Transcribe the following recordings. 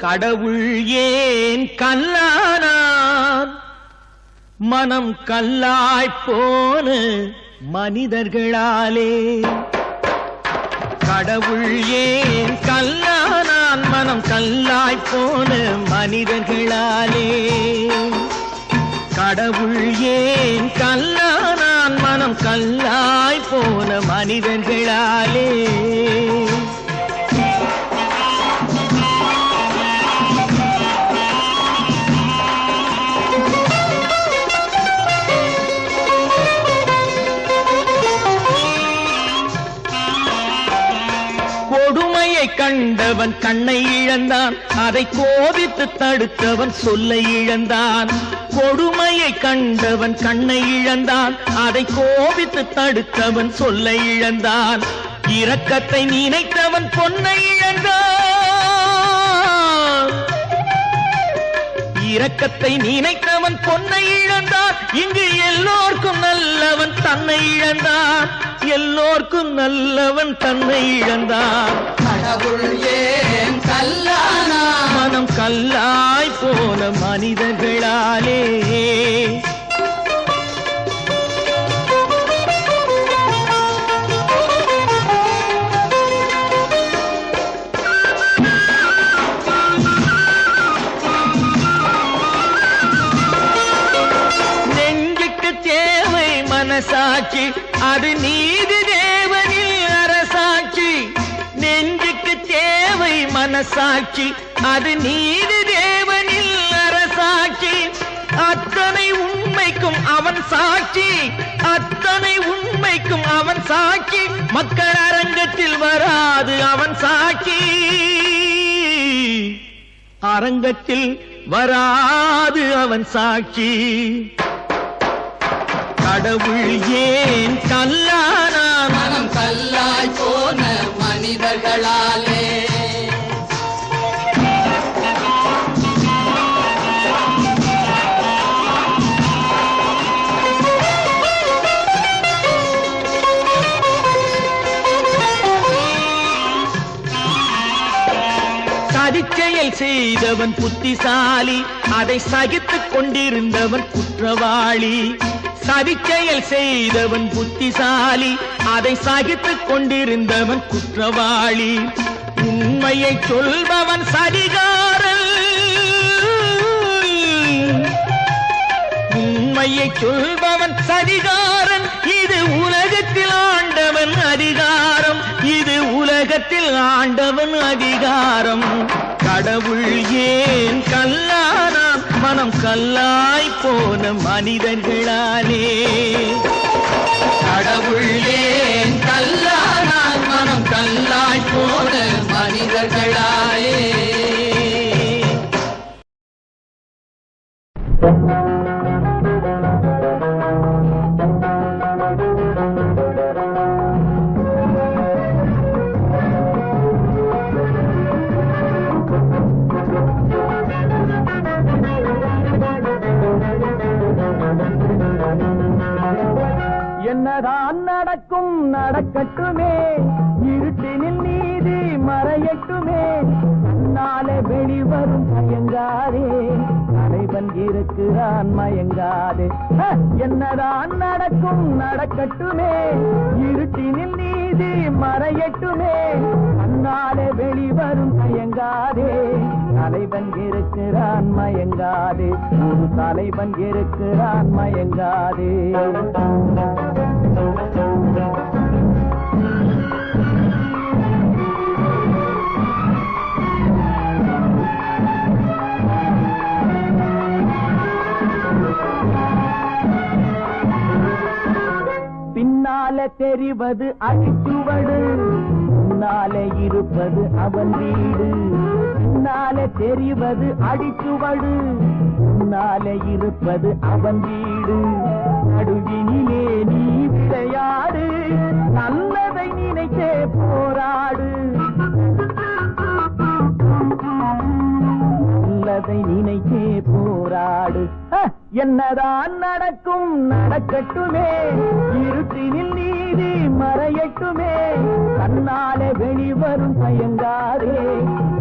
கடவுள் ஏன் கல்லானான் மனம் கல்லாய்ப்போன மனிதர்களாலே கடவுள் ஏன் கல்லானான் மனம் கல்லாய்ப்போன மனிதர்களாலே கடவுள் ஏன் கல்லானான் மனம் கல்லாய்ப்போன மனிதர்களாலே கொடுமையை கண்டவன் கண்ணை இழந்தான் அதை கோபித்து தடுத்தவன் சொல்லை இழந்தான் கொடுமையை கண்டவன் கண்ணை இழந்தான் அதை கோபித்து தடுத்தவன் சொல்லை இழந்தான் இரக்கத்தை நினைத்தவன் பொன்னை இழந்தான் இரக்கத்தை நினைத்தவன் பொன்னை இழந்தான் இங்கு எல்லோர்க்கும் நல்லவன் தன்னை இழந்தான் எல்லோர்க்கும் நல்லவன் தன்னை இழந்தான் கடவுள் ஏன் கல்லானா மனம் கல்லாய் போன மனிதர்களாலே நெஞ்சுக்கு தேவை மனசாட்சி அது நீதி தேவனில் அரசாட்சி நெஞ்சுக்கு தேவை மனசாட்சி அது நீதி தேவனில் அரசாட்சி அத்தனை உண்மைக்கும் அவன் சாட்சி அத்தனை உண்மைக்கும் அவன் சாட்சி மக்கள் அரங்கத்தில் வராது அவன் சாட்சி அரங்கத்தில் வராது அவன் சாட்சி கடவுள் ஏன் கல்லானான் மனம் கல்லாய் போன மனிதர்களாலே சதிச்செயல் செய்தவன் புத்திசாலி அதை சகித்துக் கொண்டிருந்தவன் குற்றவாளி சதிச்செயல் செய்தவன் புத்திசாலி அதை சகித்துக் கொண்டிருந்தவன் குற்றவாளி உண்மையை சொல்பவன் சதிகாரன் உண்மையை சொல்பவன் சதிகாரன் இது உலகத்தில் ஆண்டவன் அதிகாரம் இது உலகத்தில் ஆண்டவன் அதிகாரம் கடவுள் ஏன் கல்லானான் மனம் கல்லாய் போன மனிதர்களாலே கடவுள் ஏன் கல்லானா மனம் கல்லாய் போன மனிதர்களாலே என்னதான் நடக்கும் நடக்கட்டுமே இருட்டினில் நீதி மறையட்டுமே நாளை வெளிவரும் மயங்காதே தலைவன் இருக்கிறான் மயங்காதே என்னதான் நடக்கும் நடக்கட்டுமே இருட்டினில் நீதி மறையட்டுமே நாளை வெளிவரும் மயங்காதே தலைவன் இருக்கிறான் மயங்காதே ஒரு தலைவன் இருக்கிறான் மயங்காதே பின்னாலே தெரிவது அடிச்சுவடு முன்னாலே இருப்பது அவன் வீடு பின்னாலே தெரிவது அடிச்சுவடு முன்னாலே இருப்பது அவன் வீடு நடுவினிலே நீ விளையாடு நல்லதை நினைத்தே போராடு நல்லதை நினைத்தே போராடு என்னதான் நடக்கும் நடக்கட்டுமே இருட்டினில் நீதி மறையட்டுமே கண்ணாலே வெளிவரும் பயங்காதே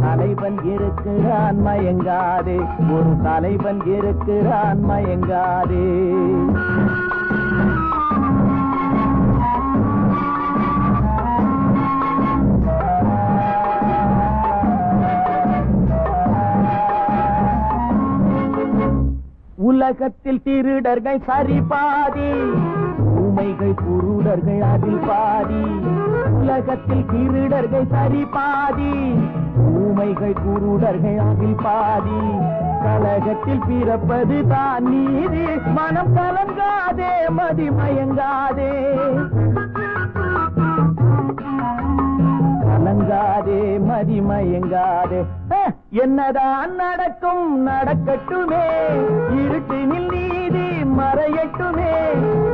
தலைவன் தலைவன் இருக்கிறான் மயங்காதே, ஒரு தலைவன் இருக்கிறான் மயங்காதே. உலகத்தில் திருடர்கள் சரி பாதி, ஊமைகள் குருடர்கள் அதில் பாதி. உலகத்தில் திருடர்கள் சரி பாதி, ஊமைகள் குருடர்கள் அதில் பாதி. கலகத்தில் பிறப்பது தான் நீதி, மனம் கலங்காதே மதிமயங்காதே, கலங்காதே மதிமயங்காதே. என்னதான் நடக்கும் நடக்கட்டுமே, இருட்டினில் நீதி மறையட்டுமே,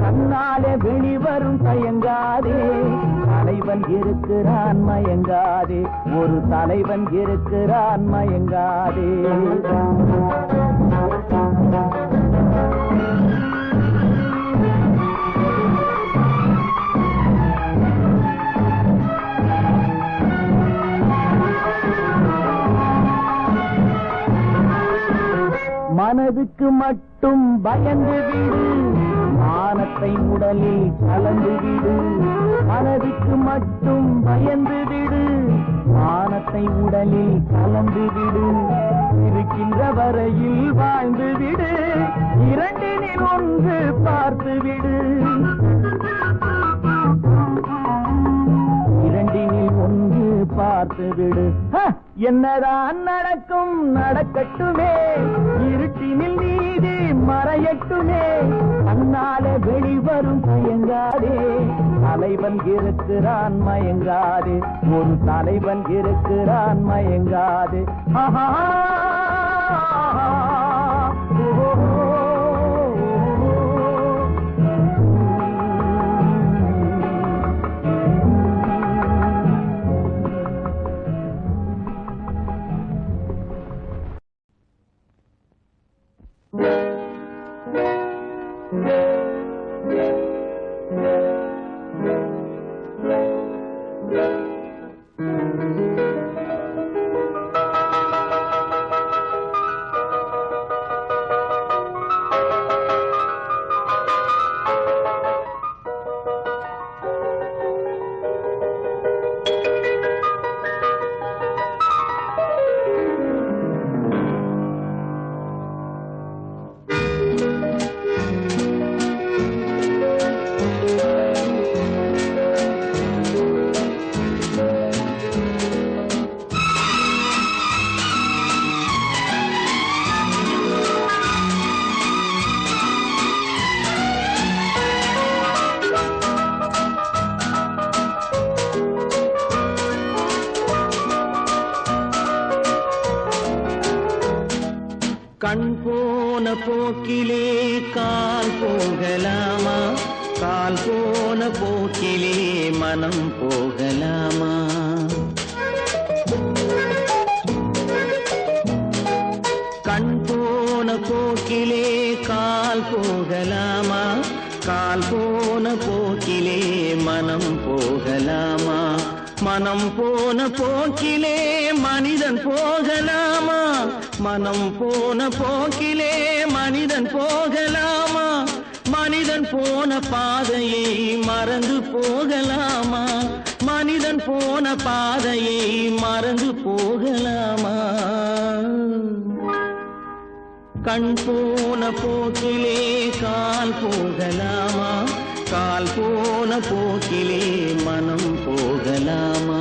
கண்ணாலே வெளிவரும் தயங்காதே. தலைவன் இருக்கிறான் மயங்காதே, ஒரு தலைவன் இருக்கிறான் மயங்காதே. மனதுக்கு மட்டும் பயந்து விடு, மானத்தை உடலில் கலந்து விடு. மனதுக்கு மட்டும் பயந்து விடு, மானத்தை உடலில் கலந்து விடு. இருக்கின்ற வரையில் வாழ்ந்து விடு, இரண்டினில் ஒன்று பார்த்து விடு. இரண்டினில் ஒன்று பார்த்து விடு. என்னதான் நடக்கும் நடக்கட்டுமே, இருட்டினில் நீதி மறையட்டுமே, கண்ணாலே வெளிவரும் தயங்காதே. தலைவன் இருக்கிறான் மயங்காதே, ஒரு தலைவன் இருக்கிறான் மயங்காதே. ஆஹா கண் போன போக்கிலே கால் போகலாமா, கால் போன போக்கிலே மனம் போகலாமா. கண் போன போக்கிலே கால் போகலாமா, கால் போன போக்கிலே மனம் போகலாமா. மனம் போன போக்கிலே மனிதன் போகலாமா, மனம் போன போக்கிலே மனிதன் போகலாமா. மனிதன் போன பாதையை மறந்து போகலாமா, மனிதன் போன பாதையை மறந்து போகலாமா. கண் போன போக்கிலே கால் போகலாமா, கால் போன போக்கிலே மனம் போகலாமா.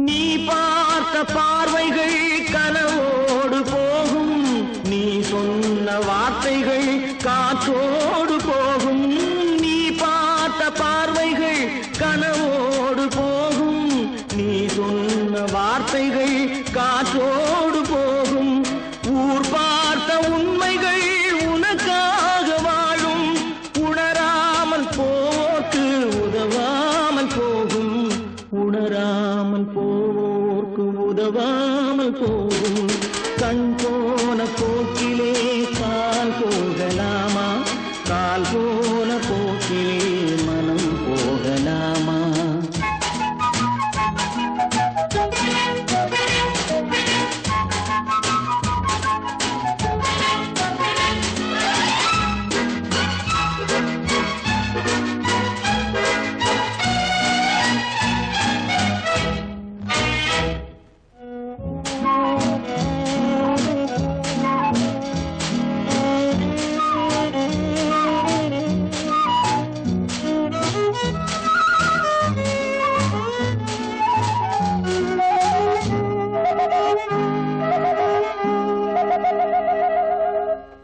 நீ பார்த்த பார்வைகள் கனவோடு போ இல்லாமல் போகும். கண் போன போக்கிலே கால் போகலாமா? கால் போன போக்கிலே மனம் போகலாமா?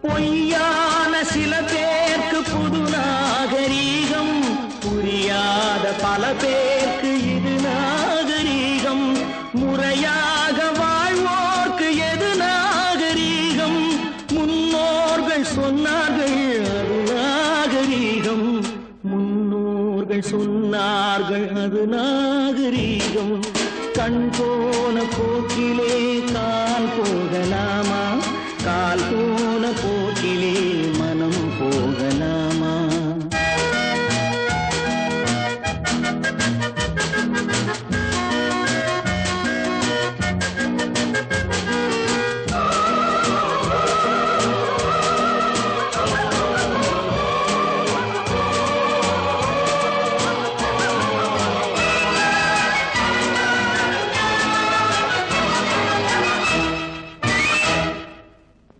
பொய்யான சில பேருக்கு புது நாகரீகம், புரியாத பல பேருக்கு இது நாகரீகம். முறையாக வாழ்வோர்க்கு எது நாகரீகம்? முன்னோர்கள் சொன்னார்கள் அது நாகரீகம். முன்னோர்கள் சொன்னார்கள் அது நாகரீகம். கண் போன போக்கிலே கால் போகலாமா? கால் போன போக்கிலே மனம் போகலாமா?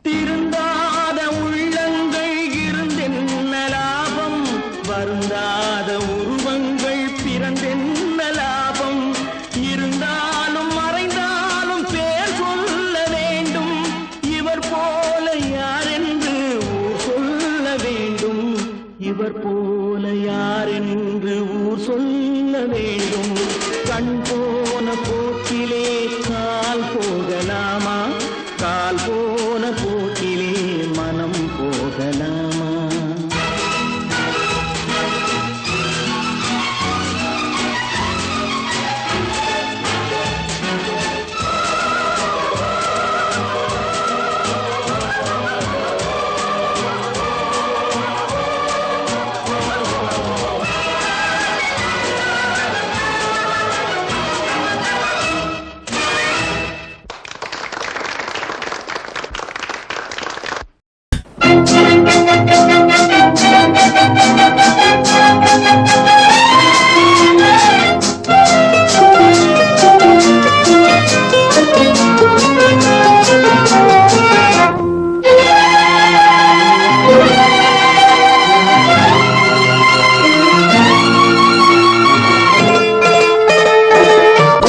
திருந்தாத உள்ளங்கள் இருந்தென்ன லாபம்? வருந்தாத உருவங்கள் பிறந்தென்ன லாபம்? இருந்தாலும் மறைந்தாலும் பேர் சொல்ல வேண்டும். இவர் போல யாரென்று ஊர் சொல்ல வேண்டும். இவர் போல யாரென்று ஊர் சொல்ல வேண்டும். கண் போன போக்கிலே கால் போகலாமா? கால் போன போக்கிலே மனம் போகலாமா?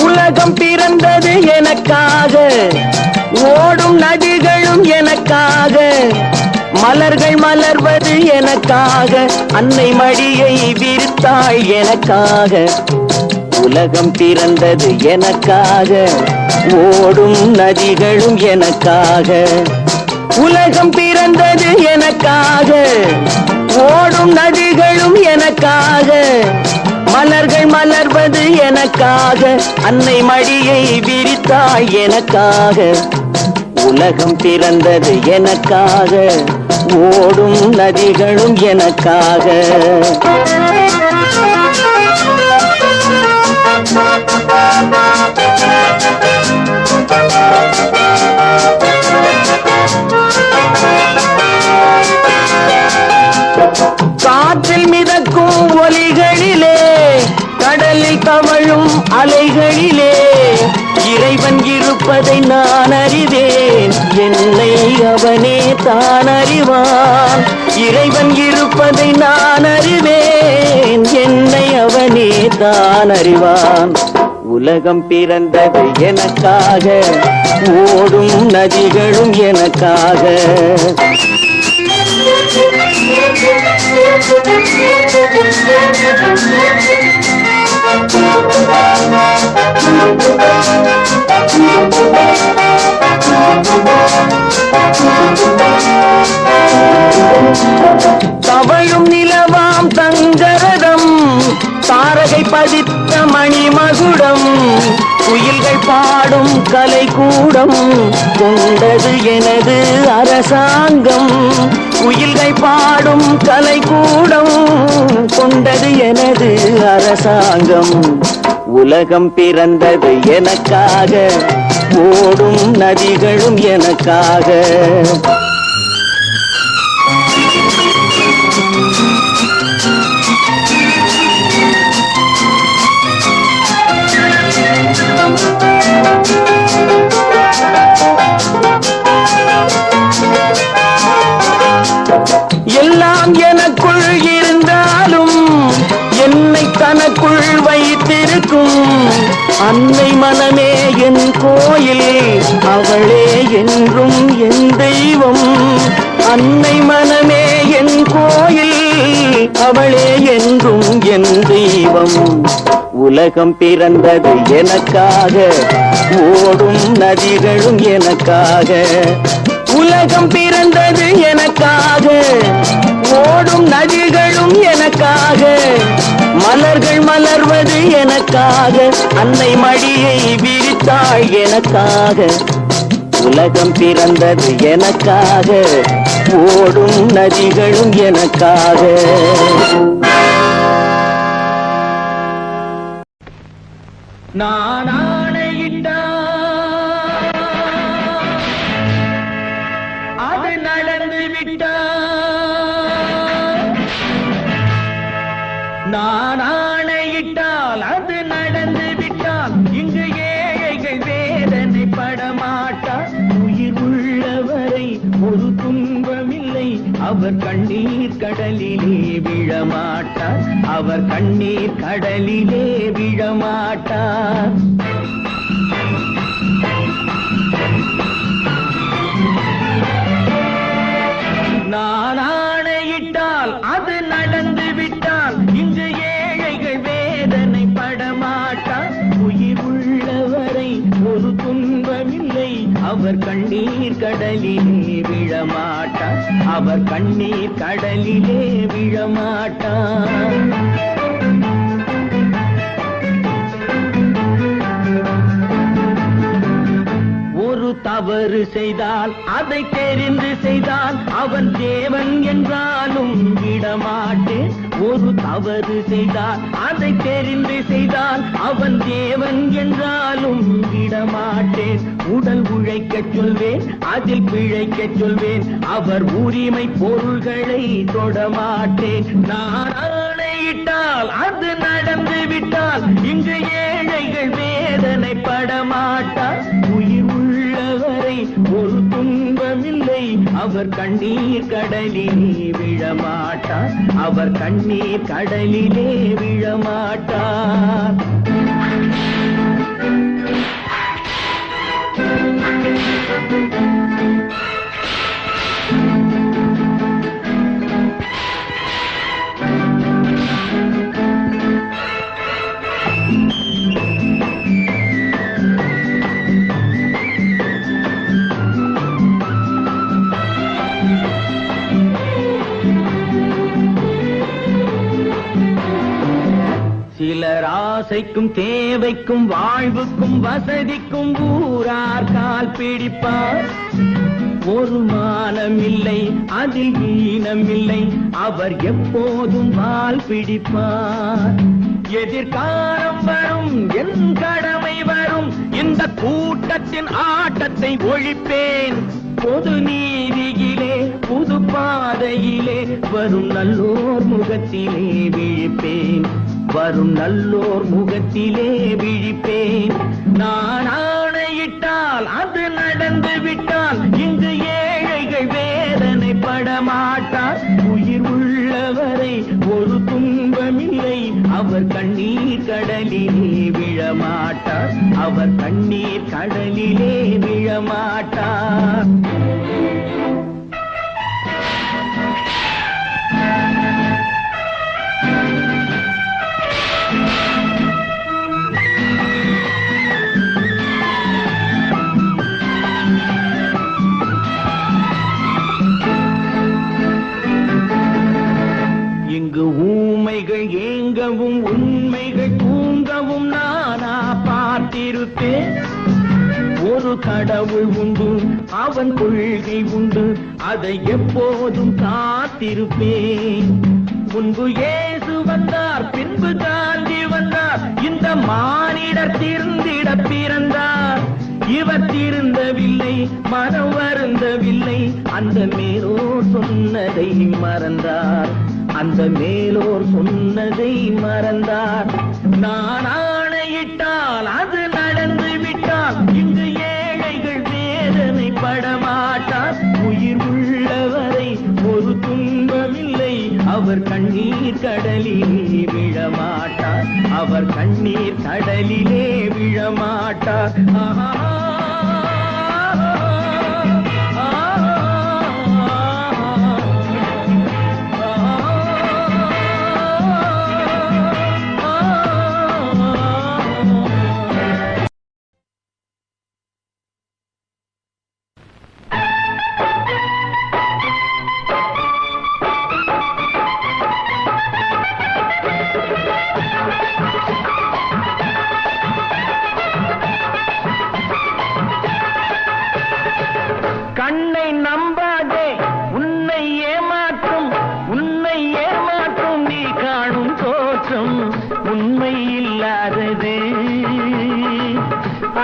உலகம் பிறந்தது எனக்காக, ஓடும் நதிகளும் எனக்காக, மலர்கள் மலர்வது எனக்காக, அன்னை மடியை விரித்தாள் எனக்காக. உலகம் பிறந்தது எனக்காக, ஓடும் நதிகளும் எனக்காக. உலகம் பிறந்தது எனக்காக, ஓடும் நதிகளும் எனக்காக, மலர்கள் மலர்வது எனக்காக, அன்னை மடியை விரித்தாள் எனக்காக. உலகம் பிறந்தது எனக்காக, ஓடும் நதிகளும் எனக்காக. காற்றில் மிதக்கும் ஒலிகளிலே, கடலில் தவழும் அலைகளிலே, இறைவன் இருப்பதை நான் அறிவேன். என்னை அவனே தான் அறிவான். இறைவன் இருப்பதை நான் அறிவேன். என்னை அவனே தான் அறிவான். உலகம் பிறந்தது எனக்காக, ஓடும் நதிகளும் எனக்காக. தவழும் நிலவாம் தங்கரதம், தாரகை பதித்த மணிமகுடம், குயில்கள் பாடும் கலைக்கூடம் கொண்டது எனது அரசாங்கம். குயில்கள் பாடும் கலைக்கூடம் கொண்டது எனது அரசாங்கம். உலகம் பிறந்தது எனக்காக, ஓடும் நதிகளும் எனக்காக. எல்லாம் எனக்குள் இருந்தாலும் என்னை தனக்குள் வைத்திருக்கும் அன்னை மனமே என் கோயில், அவளே என்றும் என் தெய்வம். அன்னை மனமே என் கோயில், அவளே என்றும் என் தெய்வம். உலகம் பிறந்தது எனக்காக, ஓடும் நதிகளும் எனக்காக. உலகம் பிறந்தது எனக்காக, ஓடும் நதிகளும் எனக்காக. மலர்கள் மலர்வது எனக்காக, அன்னை மடியை விரித்தாள் எனக்காக. உலகம் பிறந்தது எனக்காக, ஓடும் நதிகளும் எனக்காக. நான் ஆணையிட்டால் அது நடந்து விட்டால், நான் ஆணையிட்டால் அது நடந்து விட்டால், இங்கு ஏழைகள் வேதனை படமாட்டார். உயிர் உள்ளவரை ஒரு துன்பமில்லை, அவர் கண்ணீர் கடலிலே விழமாட்டார். அவர் கண்ணீர் கடலிலே விழமாட்டார். நான் ஆணையிட்டால் அது நடந்து விட்டால், இங்கு ஏழைகள் வேதனை படமாட்டார். உயிர் உள்ளவரை ஒரு துன்பமில்லை, அவர் கண்ணீர் கடலிலே விழமாட்டார். அவர் கண்ணீர் கடலிலே விழமாட்டார். ஒரு தவறு செய்தால் அதை தெரிந்து செய்தால் அவன் தேவன் என்றாலும் விடமாட்டேன். ஒரு தவறு செய்தால் அதை தெரிந்து செய்தால் அவன் தேவன் என்றாலும் விடமாட்டேன். உடல் உழைக்கச் சொல்வேன், அதில் பிழைக்கச் சொல்வேன், அவர் உரிமை பொருள்களை தொடமாட்டேன். நான் ஆணையிட்டால் அது நடந்து விட்டால், இங்கு ஏழைகள் வேதனை படமாட்டார். உயிர் உள்ளவரை ஒரு துன்பமில்லை, அவர் கண்ணீர் கடலிலே விழமாட்டார். அவர் கண்ணீர் கடலிலே விழமாட்டார். சிலர் ஆசைக்கும் தேவைக்கும் வாழ்வுக்கும் வசதிக்கும் ஊரார் கால் பிடிப்பார். ஒரு மானம் இல்லை, அதில் ஈனம் இல்லை, அவர் எப்போதும் வால் பிடிப்பார். எதிர்காலம் வரும், என் கடமை வரும், இந்த கூட்டத்தின் ஆட்டத்தை ஒழிப்பேன். பொது நீதியிலே புது பாதையிலே வரும் நல்லோர் முகத்திலே விழிப்பேன். வரும் நல்லோர் முகத்திலே விழிப்பேன். நான் ஆணையிட்டால் அது நடந்து விட்டால், இங்கு ஏழைகள் வேதனை படமாட்டார். உயிர் உள்ளவரை ஒரு துன்பமில்லை, அவர் கண்ணீர் கடலிலே விழமாட்டார். அவர் கண்ணீர் கடலிலே விழமாட்டார். இங்கு ஊமைகள் ஏங்கவும் உண்மைகள் தூங்க இரவும் நானா பார்த்திருப்பேன். ஒரு கடவுள் உண்டு, அவன் கொள்கை உண்டு, அதை எப்போதும் காத்திருப்பேன். முன்பு இயேசு வந்தார், பின்பு காந்தி வந்தார், இந்த மானிடர் திருந்திட பிறந்தார். இவர் திருந்தவில்லை, மனம் வருந்தவில்லை, அந்த மேலோர் சொன்னதை மறந்தார். அந்த மேலோர் சொன்னதை மறந்தார். நான் ஆணையிட்டால் அது நடந்து விட்டால் இங்கு ஏழைகள் வேதனை படமாட்டார். உயிர் உள்ளவரை ஒரு துன்பமில்லை, அவர் கண்ணீர் கடலிலே விழமாட்டார். அவர் கண்ணீர் கடலிலே விழமாட்டார். ஆஹா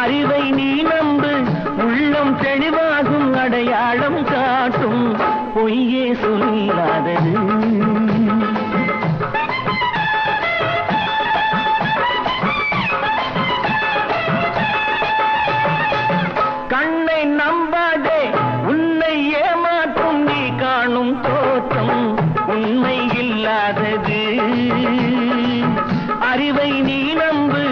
அறிவை நீ நம்பு, உள்ளம் தெளிவாகும், அடையாளம் காட்டும், பொய்யே சொல்லாதது. கண்ணை நம்பாதே, உன்னை ஏமாற்றும் நீ காணும் தோற்றம் உண்மை இல்லாதது. அறிவை நீ நம்பு,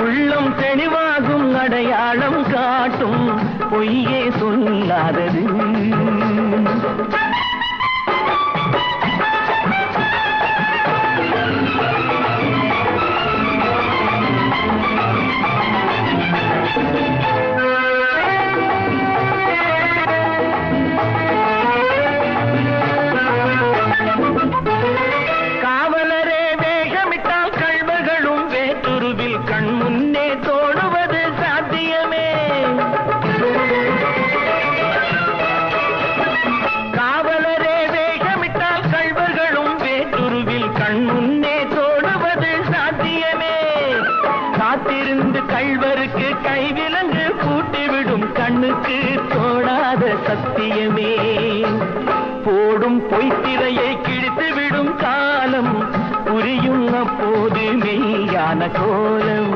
உள்ளம் தெளிவாகும், அடையாளம் காட்டும், பொய்யே சொல்லாதது. காவலரே வேகமிட்டால் கள்வர்களும் வேற்றுருவில் கண் முன்னே தோடுவது சாத்தியமே. காவலரே வேகமிட்டால் கள்வர்களும் வேற்றுருவில் கண் முன்னே தோடுவது சாத்தியமே. காத்திருந்து கள்வருக்கு கைவிலங்கு பூட்டிவிடும் கண்ணுக்கு தோடாத சத்தியமே. போடும் பொய்த்திரையை கிழித்துவிடும் காலம் புரியும் அப்போது மெய்யான கோலம்.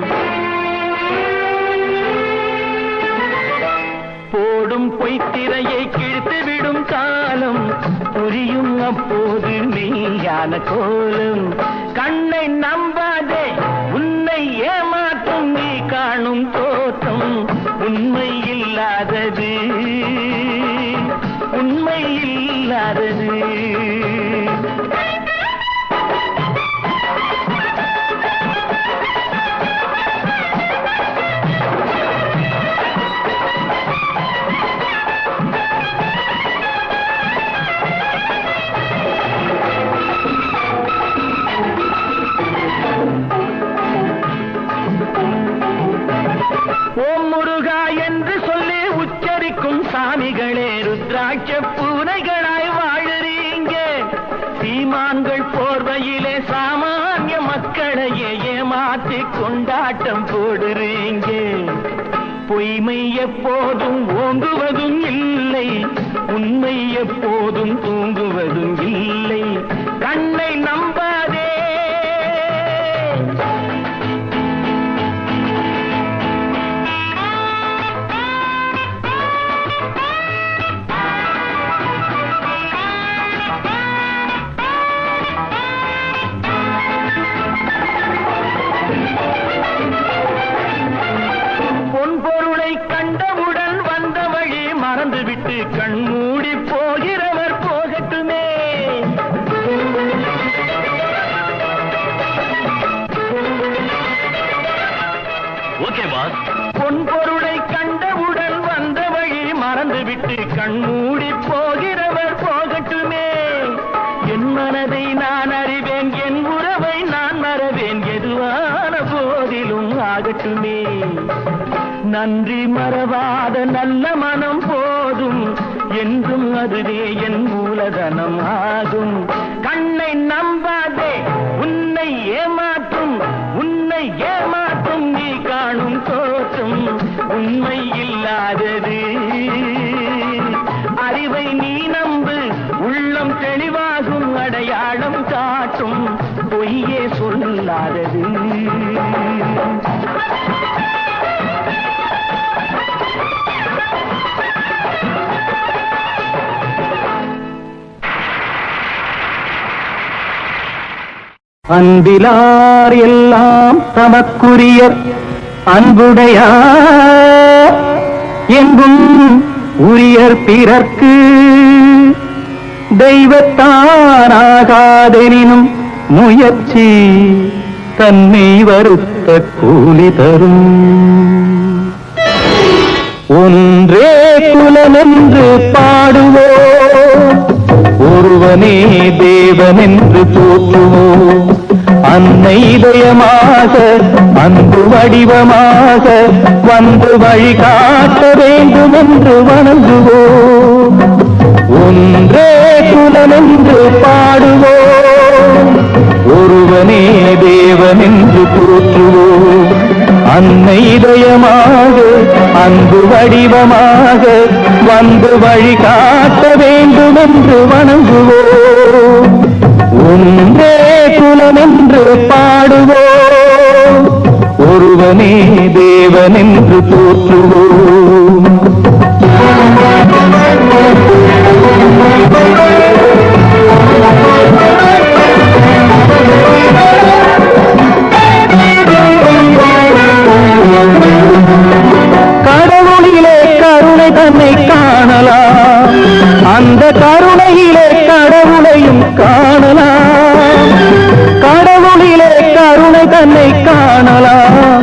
போடும் பொய்த்திரையை கிழித்துவிடும் காலம் புரியும் அப்போது மெய்யான கோலம். கண்ணை நம்பாதே, உன்னை ஏமாற்றும் நீ காணும் தோற்றம் உண்மை இல்லாதது. உண்மை இல்லாதது. ஓம் முருகா என்று சொல்லி உச்சரிக்கும் சாமிகளே, ருத்ராட்ச பூனைகளாய் வாழுறீங்க. சீமான்கள் போர்வையிலே சாமானிய மக்களையே ஏமாற்றி கொண்டாட்டம் போடுறீங்க. பொய்மை எப்போதும் ஓங்குவதும் இல்லை, உண்மை எப்போதும் தூங்குவதும் இல்லை. கண்ணை நம்பாதே. பொன்பொருளை கண்டவுடன் வந்த வழி மறந்துவிட்டு கண்மூடி போகிறவர் போகட்டுமே. Okay pass. பொன்பொருளை கண்டவுடன் வந்த வழி மறந்துவிட்டு கண்மூடி போகிறவர் போகட்டுமே. என் மனதை நான் அறிவேன், என் உறவை நான் மறவேன், எதுவான போதிலும் நன்றி மறவாத நல்ல மனம் போதும், என்றும் அதுவே என் மூலதனம் ஆகும். கண்ணை நம்பாதே, உன்னை ஏமாற்றும், உன்னை ஏமாற்றும் நீ காணும் தோற்றம் உண்மை இல்லாதது. அறிவை நீ நம்பு, உள்ளம் தெளிவாகும், அடையாளம் காட்டும் பொய்யே சொல்லாதது. அன்பிலார் எல்லாம் தமக்குரியர், அன்புடையார் எங்கும் உரியர் பிறர்க்கு. தெய்வத்தானாகாதெனினும் முயற்சி தன்னை வருத்த கூலி தரும். ஒன்றே குலமென்று பாடுவோம், ஒருவனே தேவனென்று போற்றுவோம். அன்னை இதயமாக அன்பு வடிவமாக வந்து வழிகாட்ட வேண்டும் என்று வணங்குவோம். ஒன்றே குலமென்று பாடுவோம், ஒருவனே தேவனென்று போற்றுவோம். அன்னை இதயமாக அன்பு வடிவமாக வந்து வழிகாட்ட வேண்டும் என்று வணங்குவோம். ஒன்றே குலமென்று பாடுவோம், ஒருவனே தேவனென்று போற்றுவோம். கடவுளிலே கருணை தன்னை காணலாம், அந்த கருணையிலே கடவுளையும் காணலாம். கடவுளிலே கருணை தன்னை காணலாம்,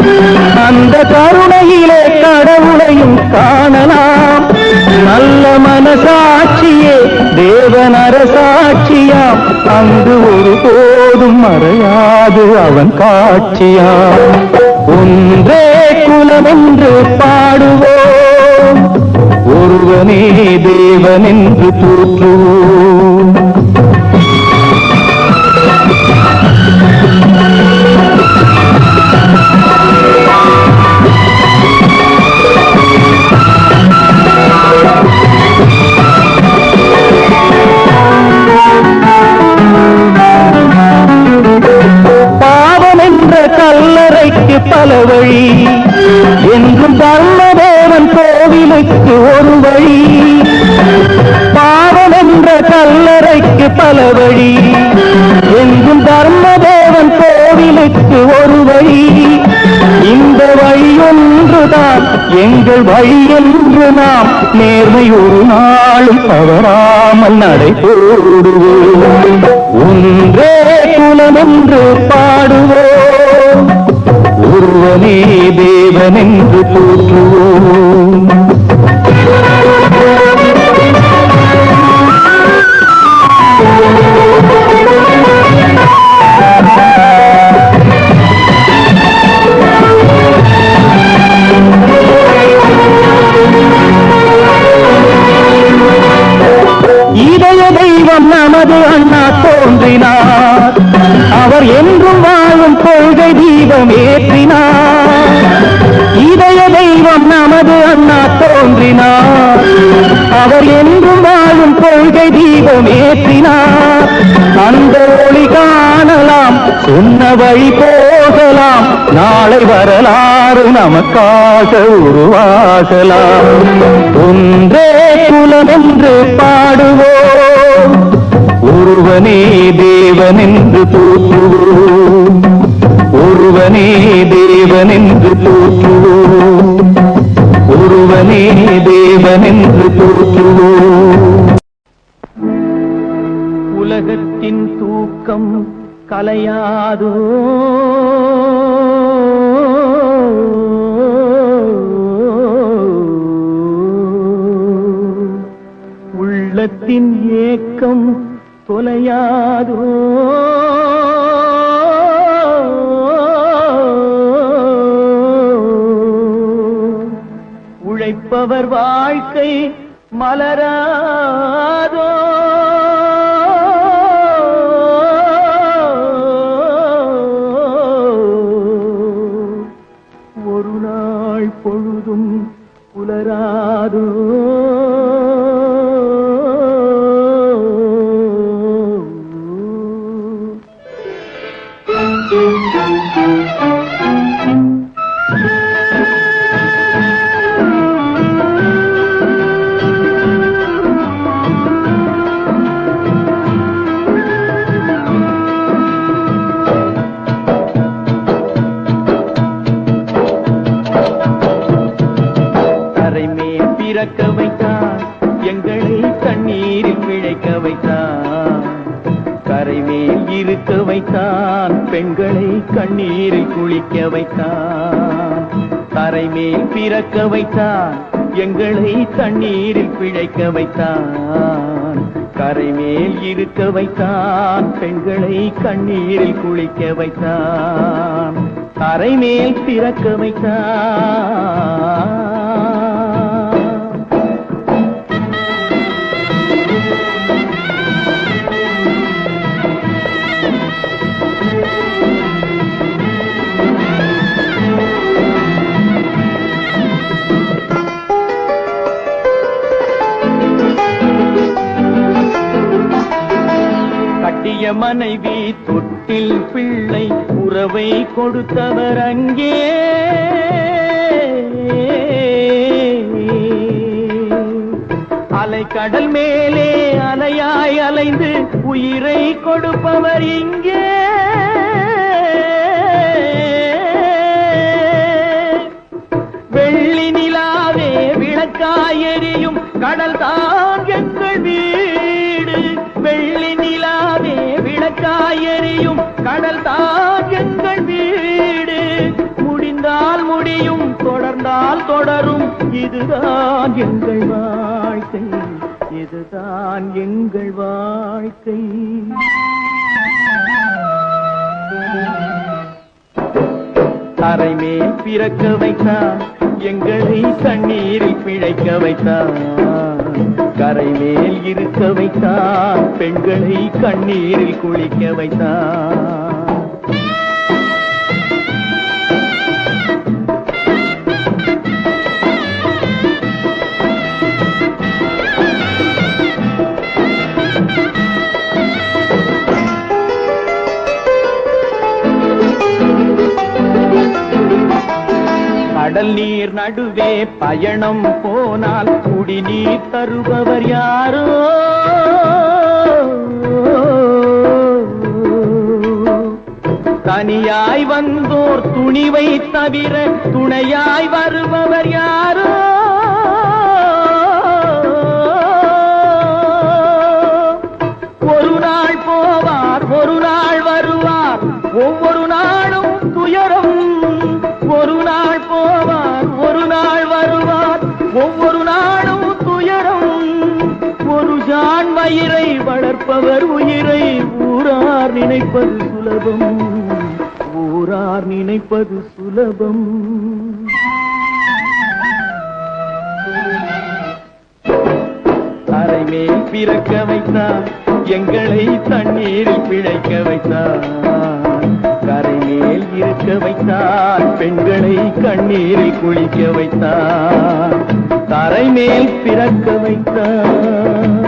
அந்த கருணையிலே கடவுளையும் காணலாம். நல்ல மனசாட்சியே தேவன் அரசாட்சியாம், அங்கு ஒருபோதும் மறையாது அவன் காட்சியாம். ஒன்றே குலமென்று பாடுவோம், ஒருவனே தேவனென்று போற்றுவோம். பாவம் என்ற கல்லறைக்கு பல வழி, என்றும் தர்மதேவன் கோவிலுக்கு ஒரு வழி. பாவம் என்ற கல்லறைக்கு பல வழி, என்றும் தர்மதேவன் கோவிலுக்கு ஒரு வழி. இந்த வழி ஒன்றுதான் எங்கள் வழி என்று நாம் நேர்மை ஒரு நாளும் தவறாமல் நடைபோடுவோம். ஒன்றே குலமென்று பாடுவோம், ஒருவனே தேவனென்று போற்றுவோம். இதய தெய்வம் நமது அண்ணா தோன்றினார், அவர் என்றும் வாழும் கொள்கை தீபம் ஏற்றினார். இதய தெய்வம் நமது அண்ணா தோன்றினார், அவர் என்றும் வாழும் கொள்கை தீபம் ஏற்றினார். அந்த ஒளி காணலாம், சொன்ன வழி போகலாம், நாளை வரலாறு நமக்காக உருவாகலாம். ஒன்றே குலமென்று பாடுவோம், ஒருவனே தேவனென்று போற்றுவோம். ஒருவனே தேவனென்று போற்றுவோம், ஒருவனே தேவனென்று போற்றுவோம். உலகத்தின் தூக்கம் கலையாதோ, உள்ளத்தின் ஏக்கம் தொலையாதோ. கொடுப்பவர் வாழ்க்கை மலராதோ ஒரு நாள் பொழுதும் புலராதோ பிறக்க வைத்தான் எங்களை தண்ணீரில் பிழைக்க வைத்தான் கரைமேல் இருக்க வைத்தான் பெண்களை கண்ணீரில் குளிக்க வைத்தான் கரைமேல் பிறக்க வைத்தான் எங்களை தண்ணீரில் பிழைக்க வைத்தான் கரைமேல் இருக்க வைத்தான் பெண்களை கண்ணீரில் குளிக்க வைத்தான் கரைமேல் பிறக்க வைத்தான் கட்டிய மனைவி தொட்டில் பிள்ளை உறவை கொடுத்தவர் அங்கே அலை கடல் மேலே அலையாய் அலைந்து உயிரை கொடுப்பவர் இங்கே வெள்ளி நிலாவே விளக்காய் எரியும் கடல் தான் எங்கள் வீடு வெள்ளி நிலாவே விளக்காய் எரியும் கடல் தான் எங்கள் வீடு முடிந்தால் முடியும் தொடர்ந்தால் தொடரும் இதுதான் எங்கள் வாழ்க்கை இதுதான் எங்கள் வாழ்க்கை கரைமேல் பிறக்க வைத்தான் எங்களை தண்ணீரில் பிழைக்க வைத்தான் கரைமேல் இருக்க வைத்தான் பெண்களை கண்ணீரில் குளிக்க வைத்தான் கடல் நீர் நடுவே பயணம் போனால் குடிநீர் தருபவர் யாரோ தனியாய் வந்தோர் துணிவை தவிர துணையாய் வருபவர் யாரோ ஒரு நாள் போவார் ஒரு நாள் வருவார் ஒவ்வொரு நாளும் துயரம் ஒரு நாள் போவார் ஒரு நாள் வருவார் ஒவ்வொரு நாளும் துயரம் ஒரு ஜான் வயிறை வளர்ப்பவர் உயிரை ஊரார் நினைப்பது சுலபம் ஊரார் நினைப்பது சுலபம் கரைமேல் பிறக்க வைத்தான் எங்களை தண்ணீரில் பிழைக்க வைத்தான் கரைமேல் இருக்க வைத்தான் பெண்களை கண்ணீரில் குளிக்க வைத்தான் கரைமேல் பிறக்க வைத்தான்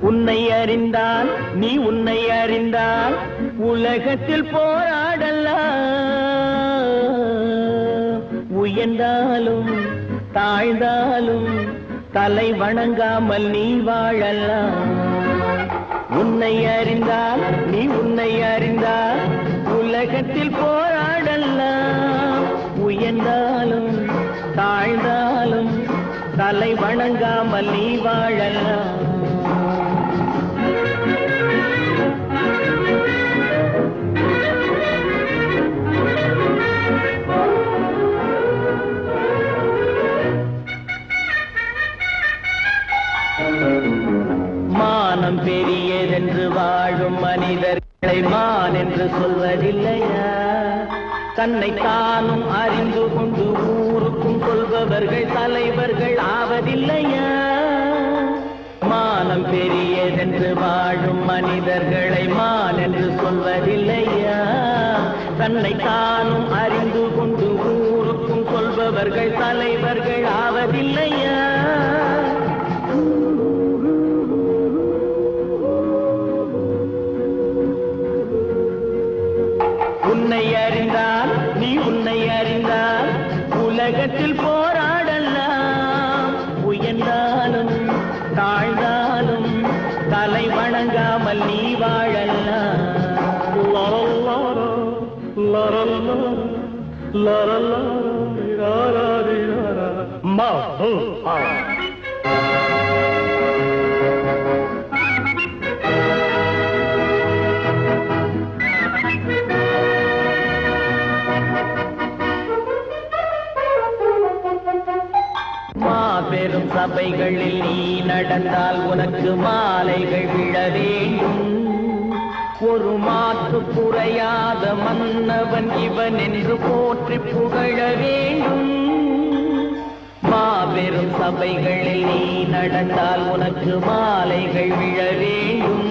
உன்னை அறிந்தால் நீ உன்னை அறிந்தால் உலகத்தில் போராடலாம் உயர்ந்தாலும் தாழ்ந்தாலும் தலை வணங்காமல் நீ வாழலாம் உன்னை அறிந்தால் நீ உன்னை அறிந்தால் உலகத்தில் போராடலாம் உயர்ந்தாலும் தாழ்ந்தாலும் தலை வணங்காமல் நீ வாழலாம். மானம் பெரியதென்று வாழும் மனிதர்களை மான் என்று சொல்வதில்லையா? தன்னை தானும் அறிந்து கொண்டு ஊருக்கும் சொல்பவர்கள் தலைவர்கள் ஆவதில்லையா? மானம் பெரியதென்று வாழும் மனிதர்களை மான் என்று சொல்வதில்லையா? தன்னை தானும் அறிந்து கொண்டு ஊருக்கும் சொல்பவர்கள் தலைவர்கள் ஆவதில்லையா? உன்னை அறிந்தால் நீ உன்னை அறிந்தால் உலகத்தில் போராடலாம். உயர்ந்தாலும் தாழ்ந்தாலும் தலை வணங்காமல் நீ வாழலாம். மாபெரும் சபைகளில் நீ நடந்தால் உனக்கு மாலைகள் விழ வேண்டும். ஒரு மாற்று குறையாத மன்னவன் இவன் என்று போற்றி புகழ வேண்டும். மாபெரும் சபைகளில் நீ நடந்தால் உனக்கு மாலைகள் விழ வேண்டும்.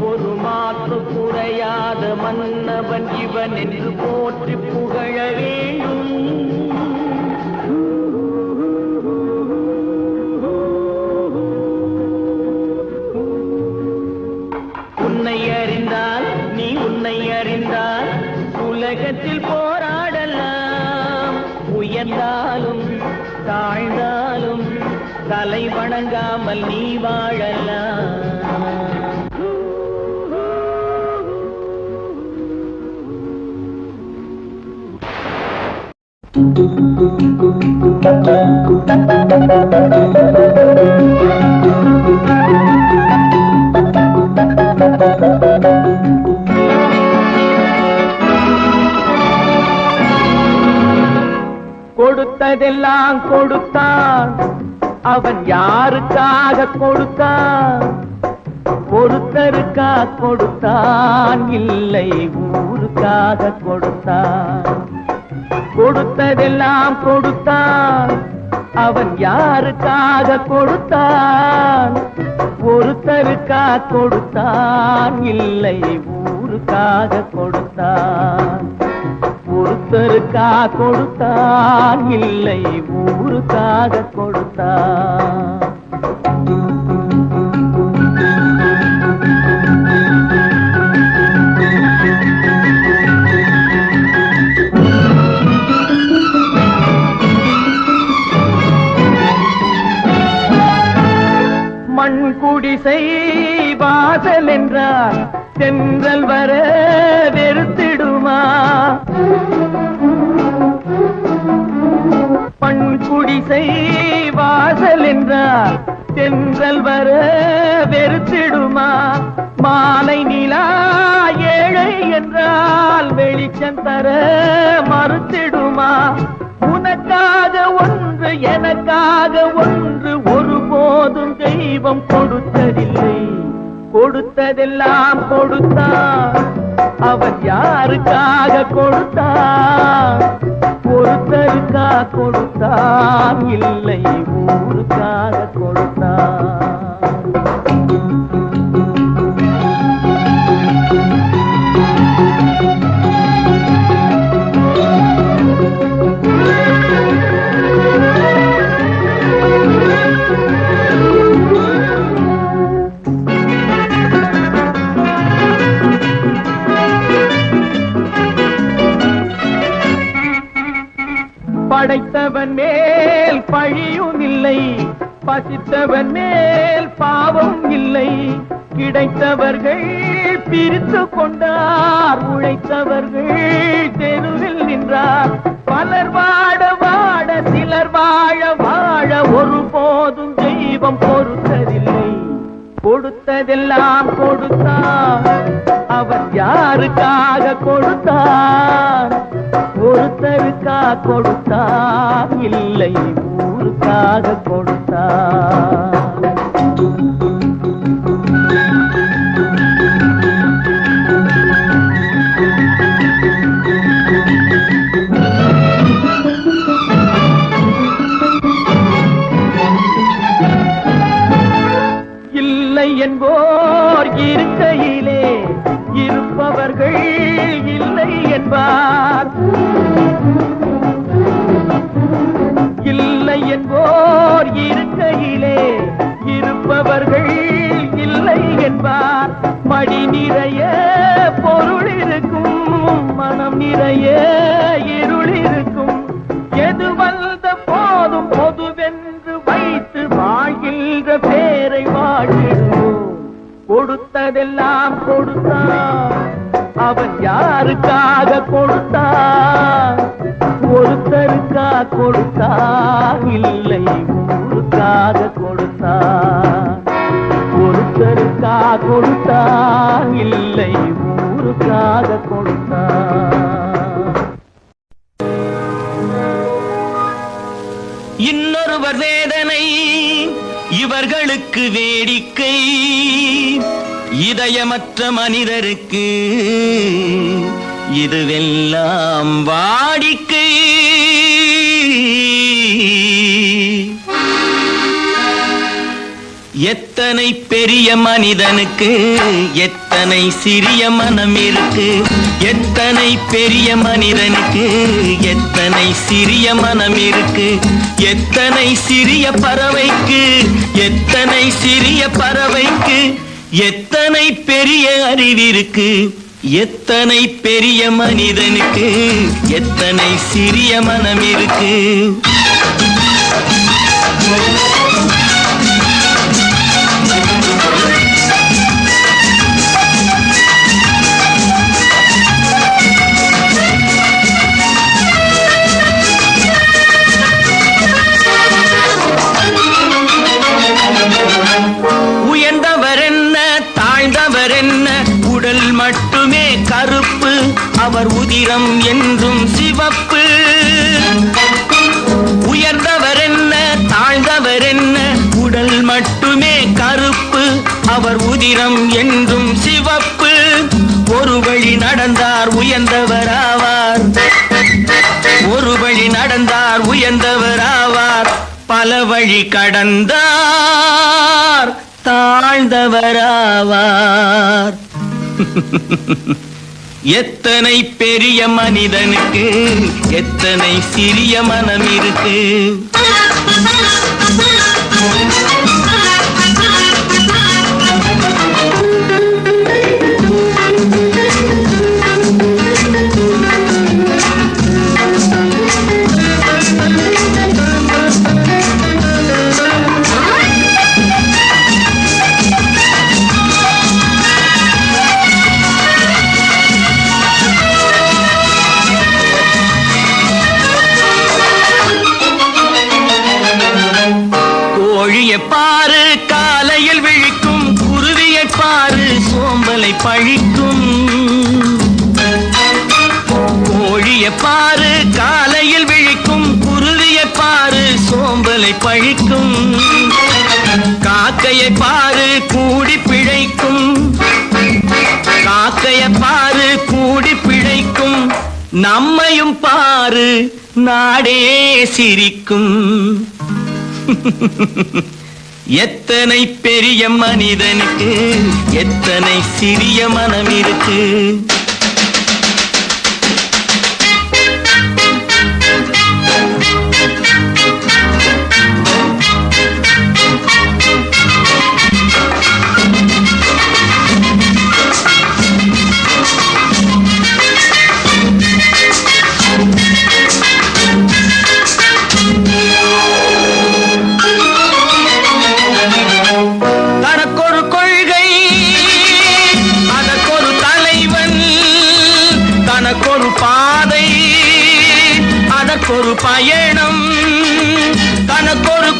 ஒரு மாற்று குறையாத மன்னவன் இவன் என்று போற்றி புகழ வேண்டும். உன்னை அறிந்தால் நீ உன்னை அறிந்தால் உலகத்தில் போராடலாம். உயர்ந்தாலும் தாழ்ந்தாலும் தலை வணங்காமல் நீ வாழலாம். கொடுத்ததெல்லாம் கொடுத்தான், அவன் யாருக்காக கொடுத்தான்? ஒருத்தருக்கா கொடுத்தான், இல்லை ஊருக்காக கொடுத்தான். கொடுத்ததெல்லாம் கொடுத்தான், அவன் யாருக்காக கொடுத்தான்? ஒருத்தருக்கா கொடுத்தான், இல்லை ஊருக்காக கொடுத்தான். ஒருத்தருக்கா கொடுத்தான், இல்லை ஊருக்காக கொடுத்தான். மண் குடிசை வாசல் என்றால் தென்றல் வர வெறுத்திடுமா? மண் குடிசை வாசல் என்றால் தென்றல் வர வெறுத்திடுமா? மாலை நிலா ஏழை என்றால் வெளிச்சம் தர மறுத்திடுமா? உனக்காக ஒன்று எனக்காக ஒன்று ஒருபோதும் தெய்வம் கொடுத்ததில்லை. கொடுத்ததெல்லாம் கொடுத்தான், அவன் யாருக்காக கொடுத்தான்? ஒருத்தருக்கா கொடுத்தான், இல்லை ஊருக்காக கொடுத்தான். படைத்தவன் மேல் பழியும் இல்லை, பசித்தவன் மேல் பாவம் இல்லை. கிடைத்தவர்கள் பிரித்து கொண்டார், உழைத்தவர்கள் தெருவில் நின்றார். பலர் வாட வாட சிலர் வாழ வாழ வாழ ஒருபோதும் தெய்வம் பொறுத்ததில்லை. கொடுத்ததெல்லாம் கொடுத்தான், அவன் யாருக்காக கொடுத்தான்? ஒருத்தருக்கா கொடுத்தான், இல்லை ஊருக்காக கொடுத்தான். இல்லை என்போர் இருக்கையிலே இருப்பவர்கள் இல்லை என்பார். இல்லை என்போர் இருக்கையிலே இருப்பவர்கள் இல்லை என்பார். மடி நிறைய பொருள் இருக்கும், மனம் நிறைய இருள் இருக்கும். எது வந்த போதும் பொதுவென்று வைத்து வாழ்கின்ற பேரை வாழ்கிறோம். கொடுத்ததெல்லாம் கொடுத்தான், அவன் யாருக்காக கொடுத்தான்? ஒருத்தருக்கா கொடுத்தான், இல்லை ஊருக்காக கொடுத்தான். ஒருத்தருக்கா கொடுத்தான், இல்லை ஊருக்காக கொடுத்தான். இன்னொருவர் வேதனை இவர்களுக்கு வேடிக்கை, இதயமற்ற மனிதருக்கு இதுவெல்லாம் வாடிக்கை. எத்தனை பெரிய மனிதனுக்கு எத்தனை சிறிய மனம் இருக்கு. எத்தனை பெரிய மனிதனுக்கு எத்தனை சிறிய மனம் இருக்கு. எத்தனை சிறிய பறவைக்கு எத்தனை சிறிய பறவைக்கு எத்தனை பெரிய அறிவிருக்கு. எத்தனை பெரிய மனிதனுக்கு எத்தனை சிறிய மனம் இருக்கு. உயர்ந்தவர் என்ன தாழ்ந்தவர் என்ன, உடல் மட்டுமே கருப்பு, அவர் உதிரம் என்றும் சிவப்பு. உயர்ந்தவர் என்ன தாழ்ந்தவர் என்ன, உடல் மட்டுமே கருப்பு, அவர் உதிரம் என்றும் சிவப்பு. ஒரு வழி நடந்தார் உயர்ந்தவர் ஆவார், ஒரு வழி நடந்தார் உயர்ந்தவர் ஆவார். பல வழி கடந்தார் தாழ்ந்தவராவார். எத்தனை பெரிய மனிதனுக்கு எத்தனை சிறிய மனம் இருக்கு. கோழியை பாரு காலையில் விழிக்கும், குருவியை பாரு சோம்பலை பழிக்கும். கோழியை பாரு காலையில் விழிக்கும், குருவியை பாரு சோம்பலை பழிக்கும். காக்கையை பாரு கூடி பிழைக்கும், காக்கையை பாரு கூடி பிழைக்கும். நம்மையும் பாரு நாடே சிரிக்கும். எத்தனை பெரிய மனிதனுக்கு எத்தனை சிறிய மனம் இருக்கு. ஒரு பயணம், தனக்கொரு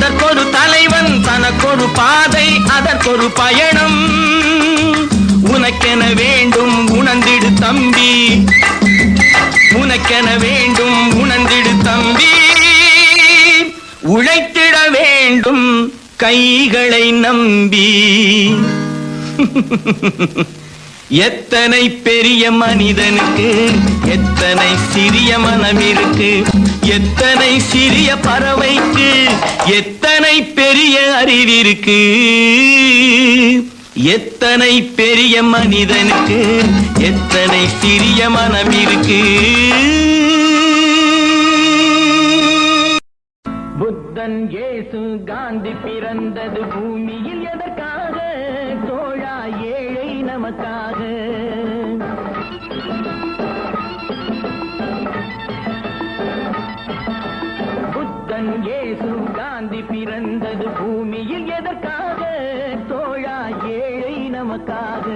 அதற்கொரு தலைவன் தனக்கொரு பாதை அதற்கொரு பயணம் உனக்கென வேண்டும் உணர்ந்திடு தம்பி உனக்கென வேண்டும் உணர்ந்திடு தம்பி உழைத்திட வேண்டும் கைகளை நம்பி எத்தனை பெரிய மனிதனுக்கு எத்தனை சிறிய மனம் இருக்கு எத்தனை சிறிய பறவைக்கு எத்தனை பெரிய அறிவிருக்கு எத்தனை பெரிய மனிதனுக்கு எத்தனை சிறிய மனம் இருக்கு புத்தன் இயேசு காந்தி பிறந்தது பூமியில் எதற்காக தோழா ஏழை நமக்காக புத்தன் இயேசு காந்தி பிறந்தது பூமியில் எதற்காக தோழா ஏழை நமக்காக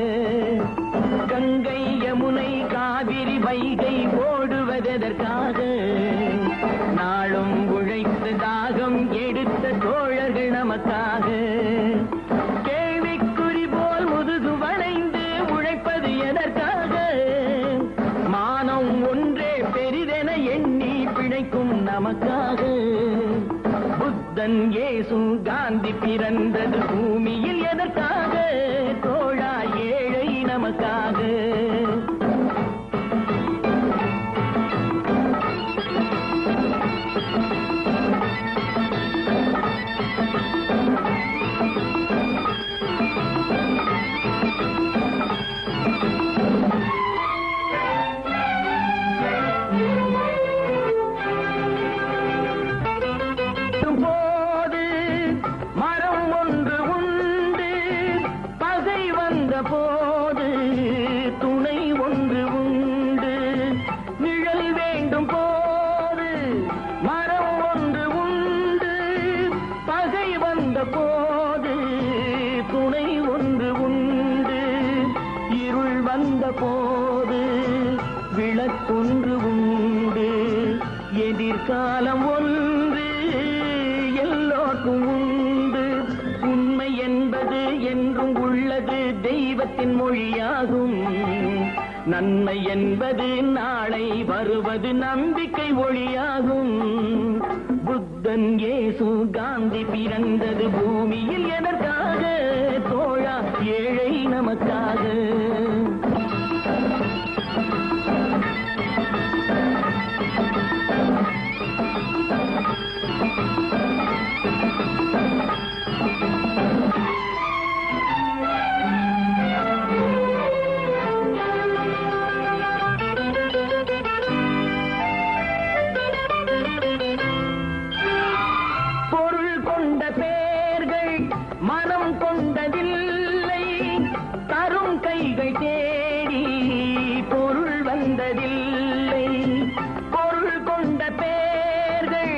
கங்கை யமுனை காவிரி வைகை ஓடுவதற்காக நாளும் உழைத்து தாகம் எடுத்த தோழர்கள் நமக்காக கேள்விக்குறி போல் முதுகு வளைந்து உழைப்பது எதற்காக மானம் ஒன்றே பெரிதென எண்ணி பிழைக்கும் நமக்காக புத்தன் இயேசு காந்தி பிறந்தது பூமியில் எதற்காக தோழா ஏழை நமக்காக போது துணை ஒன்று உண்டு நிழல் வேண்டும் போது மரம் ஒன்று உண்டு பகை வந்த போது துணை ஒன்று உண்டு இருள் வந்த போது விளக்கொன்று உண்டு எதிர்காலம் ஒன்று எல்லோருக்கும் உண்டு உண்மை என்பது என்றும் உள்ளது தெய்வத்தின் மொழியாகும் நன்மை என்பது நாளை வருவது நம்பிக்கை ஒளியாகும் புத்தன் இயேசு காந்தி பிறந்தது பூமியில் எதற்காக தோழா ஏழை நமக்காக மனம் கொண்டதில்லை தரும் கைகள் தேடி பொருள் வந்ததில்லை பொருள் கொண்ட பேர்கள்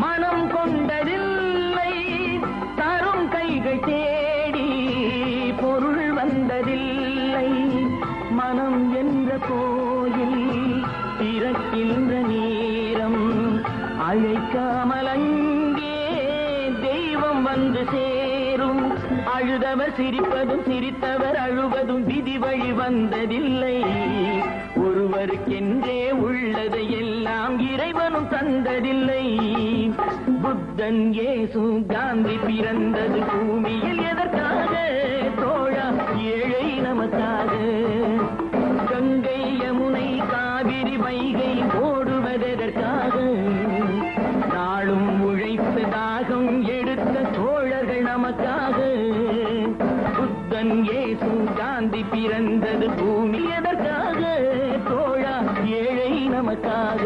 மனம் கொண்டதில்லை தரும் கைகள் தேடி பொருள் வந்ததில்லை மனம் என்ற கோயில் திறக்கின்ற நேரம் அழைக்காமல் அங்கே தெய்வம் வந்து சேரும் அழுதவர் சிரிப்பதும் சிரித்தவர் அழுவதும் விதி வழி வந்ததில்லை ஒருவருக்கென்றே உள்ளதை எல்லாம் இறைவனும் தந்ததில்லை புத்தன் இயேசு காந்தி பிறந்தது பூமியில் எதற்காக தோழா ஏழை நமக்காக கங்கை யமுனை காவிரி வைகை ஓடுவதற்காக நாளும் உழைத்து தாகம் எடுத்த தோழர்கள் நமக்காக புத்தன் இயேசு காந்தி பிறந்தது பூமி எதற்காக தோழா ஏழை நமக்காக